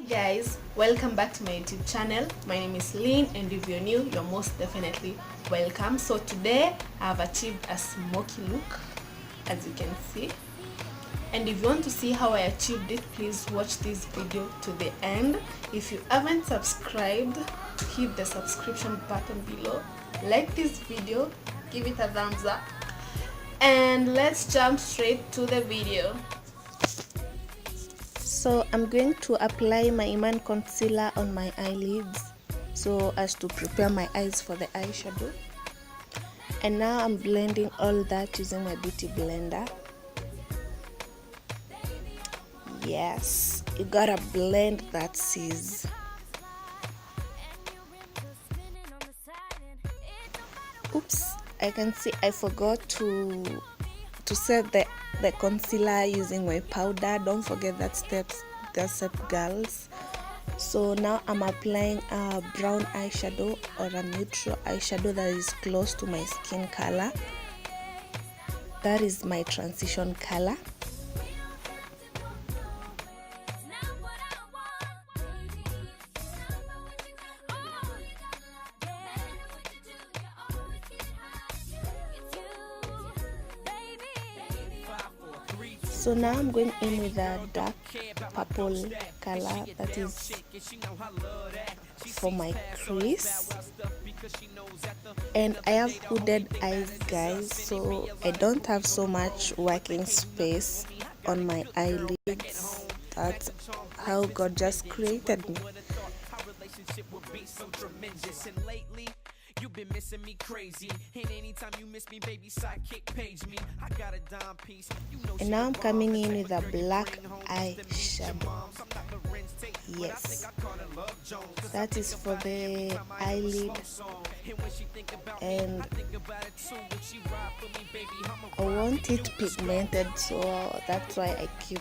Guys, welcome back to my YouTube channel. My name is Lynn, and if you're new, you're most definitely welcome. So today I have achieved a smoky look, as you can see, and if you want to see how I achieved it, please watch this video to the end. If you haven't subscribed, hit the subscription button below, like this video, give it a thumbs up, and let's jump straight to the video. So I'm going to apply my Iman concealer on my eyelids so as to prepare my eyes for the eyeshadow. And now I'm blending all that using my beauty blender. Yes, you gotta blend that, sis. Oops, I can see I forgot to set the concealer using my powder. Don't forget that step, girls. So now I'm applying a brown eyeshadow or a neutral eyeshadow that is close to my skin color. That is my transition color. So now I'm going in with a dark purple color that is for my crease, and I have hooded eyes, guys, so I don't have so much working space on my eyelids. That's how God just created me. You've been missing me crazy, and anytime you miss me, baby, sidekick page me. I got a dime piece. And now I'm coming in with a black eyeshadow. Yes, that is for the eyelid, and I want it pigmented, so that's why I keep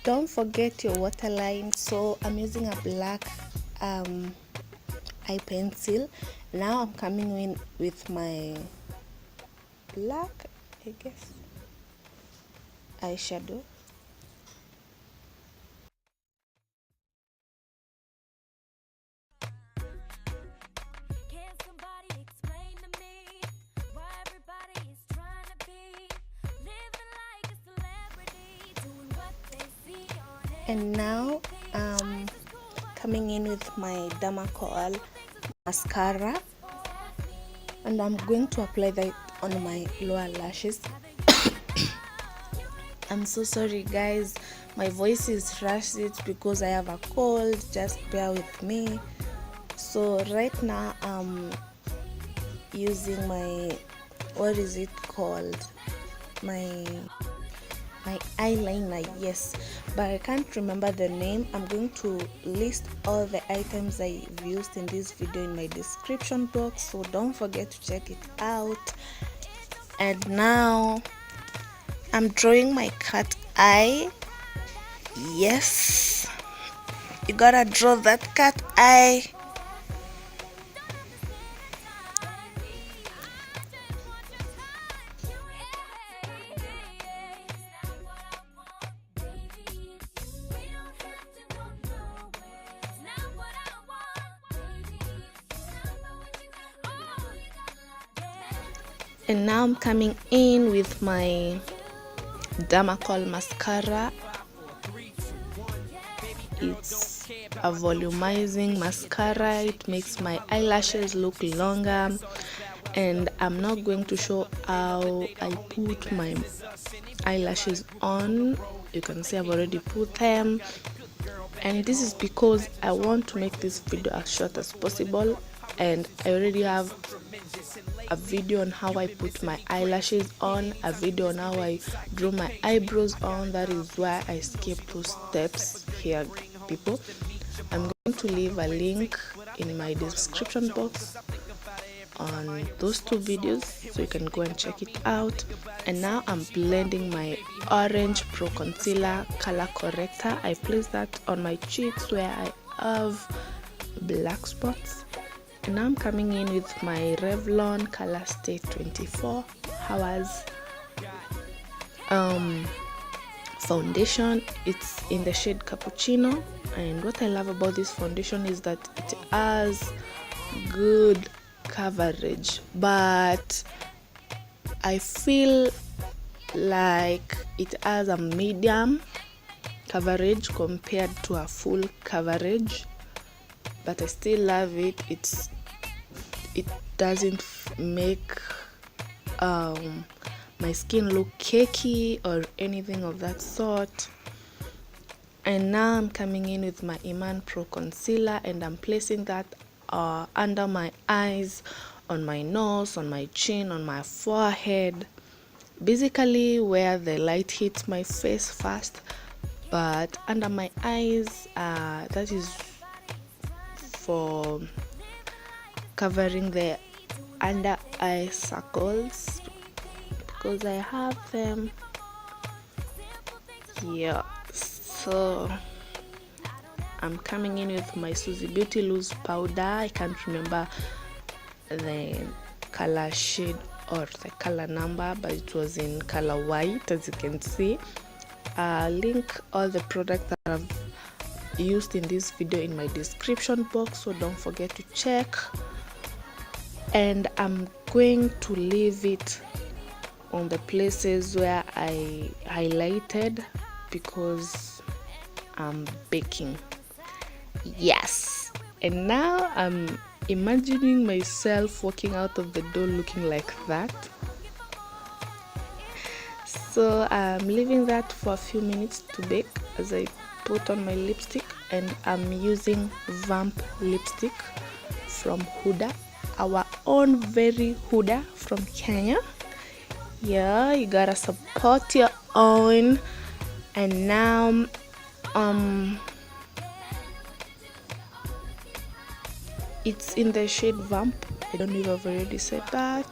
Don't forget your waterline. So I'm using a black eye pencil. Now I'm coming in with my black, I guess, eyeshadow. And now coming in with my dermacol mascara, and I'm going to apply that on my lower lashes. I'm so sorry, guys, my voice is rushed. It's because I have a cold, just bear with me. So right now I'm using my, what is it called, my eyeliner, yes, but I can't remember the name. I'm going to list all the items I've used in this video in my description box, so don't forget to check it out. And now I'm drawing my cat eye. Yes, you gotta draw that cat eye. And now I'm coming in with my dermacol mascara. It's a volumizing mascara. It makes my eyelashes look longer, and I'm not going to show how I put my eyelashes on. You can see I've already put them, and this is because I want to make this video as short as possible. and I already have a video on how I put my eyelashes on, a video on how I draw my eyebrows on. That is why I skipped 2 steps here, people. I'm going to leave a link in my description box on those 2 videos so you can go and check it out. And now I'm blending my Orange Pro Concealer color corrector. I place that on my cheeks where I have black spots. And now I'm coming in with my Revlon Color Stay 24 hours foundation. It's in the shade Cappuccino, and what I love about this foundation is that it has good coverage, but I feel like it has a medium coverage compared to a full coverage, but I still love it. It doesn't make my skin look cakey or anything of that sort. And now I'm coming in with my Iman Pro Concealer, and I'm placing that under my eyes, on my nose, on my chin, on my forehead, basically where the light hits my face first, but under my eyes, that is for covering the under eye circles because I have them here. So I'm coming in with my Susie Beauty loose powder. I can't remember the color shade or the color number, but it was in color white, as you can see. I'll link all the products that I've used in this video in my description box, so don't forget to check. And I'm going to leave it on the places where I highlighted because I'm baking. Yes. And now I'm imagining myself walking out of the door looking like that. So I'm leaving that for a few minutes to bake as I put on my lipstick, and I'm using Vamp lipstick from Huddah, our own very Huddah from Kenya. Yeah, you gotta support your own. And now it's in the shade Vamp. I don't know if I've already said that,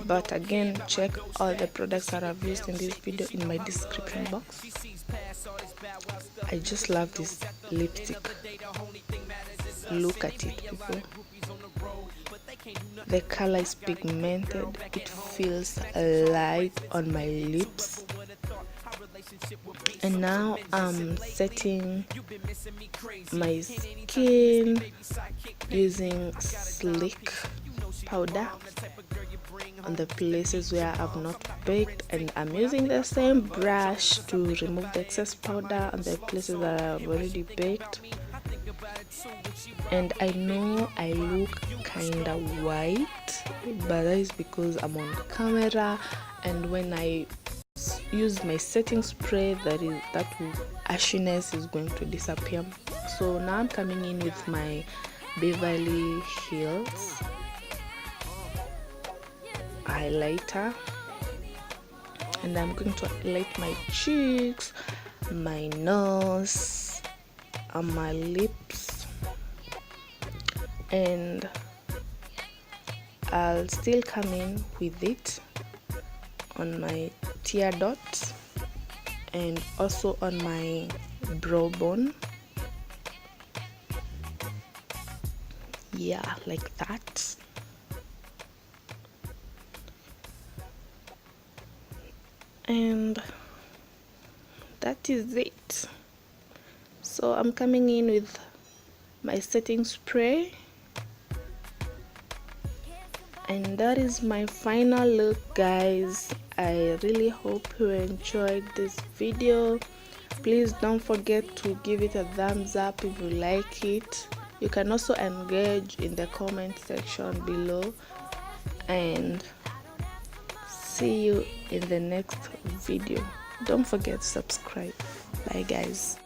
but again, check all the products that I've used in this video in my description box. I just love this lipstick. Look at it, people. The color is pigmented. It feels light on my lips. And now I'm setting my skin using Sleek powder on the places where I've not baked, and I'm using the same brush to remove the excess powder on the places that I've already baked. And I know I look kinda white, but that is because I'm on camera, and when I use my setting spray, that ashiness is going to disappear. So now I'm coming in with my Beverly Hills highlighter, and I'm going to highlight my cheeks, my nose, and my lips, and I'll still come in with it on my tear dots and also on my brow bone. Yeah, like that. And that is it. So I'm coming in with my setting spray, and that is my final look, guys. I really hope you enjoyed this video. Please don't forget to give it a thumbs up if you like it. You can also engage in the comment section below, and see you in the next video. Don't forget to subscribe. Bye, guys.